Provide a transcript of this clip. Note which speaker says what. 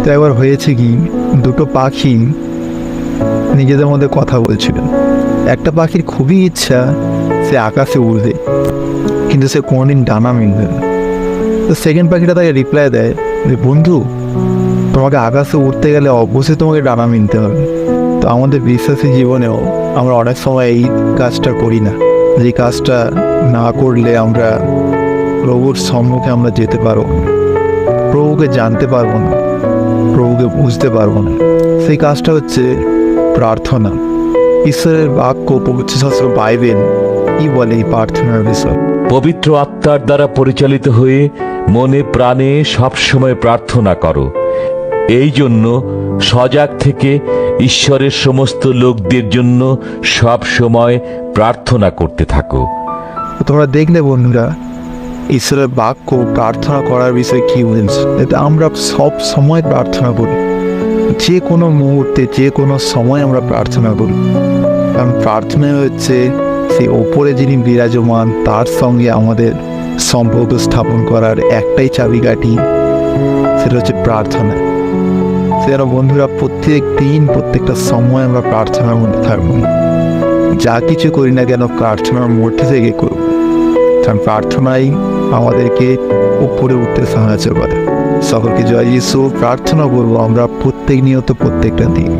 Speaker 1: তো একবার হয়েছে কি, দুটো পাখি নিজেদের মধ্যে কথা বলছিল। একটা পাখির খুবই ইচ্ছা সে আকাশে উড়বে, কিন্তু সে কোনোদিন ডানা মিলবে না। তো সেকেন্ড পাখিটা তাকে রিপ্লাই দেয় যে, বন্ধু, তোমাকে আকাশে উঠতে গেলে অবশ্যই তোমাকে ডানা মিলতে হবে। তো আমাদের বিশ্বাসী জীবনেও আমরা অনেক সময় এই কাজটা করি না, যে কাজটা না করলে আমরা প্রভুর সম্মুখে আমরা যেতে পারবো না, প্রভুকে জানতে পারবো না, প্রভুকে বুঝতে পারবো না। সেই কাজটা হচ্ছে প্রার্থনা। ঈশ্বরের বাক্য, পবিত্র শাস্ত্র বাইবেল কি বলে এই প্রার্থনার বিষয়?
Speaker 2: পবিত্র আত্মার দ্বারা পরিচালিত হয়ে মনে প্রাণে সবসময় প্রার্থনা করো। এই জন্য সজাগ থেকে ঈশ্বরের সমস্ত লোকদের জন্য সব সময় প্রার্থনা করতে থাকো।
Speaker 1: তোমরা দেখলে বন্ধুরা, ঈশ্বরের বাক্য প্রার্থনা করার বিষয়ে কি বলছে, এটা আমরা সব সময় প্রার্থনা করি, যে কোনো মুহূর্তে, যে কোনো সময় আমরা প্রার্থনা করি। কারণ প্রার্থনা হচ্ছে সেই ওপরে যিনি বিরাজমান তার সঙ্গে আমাদের সম্পর্ক স্থাপন করার একটাই চাবিকাঠি, সেটা হচ্ছে প্রার্থনা। সেটা বন্ধুরা, প্রত্যেক দিন প্রত্যেকটা সময় আমরা প্রার্থনার মধ্যে থাকবো, যা কিছু করি না কেন প্রার্থনার মধ্যে থেকে করব। কারণ প্রার্থনাই আমাদেরকে উপরে উঠতে সাহায্য করে। সকলকে জয় যিশু। প্রার্থনা করবো আমরা প্রত্যেক নিয়ত, প্রত্যেকটা দিন।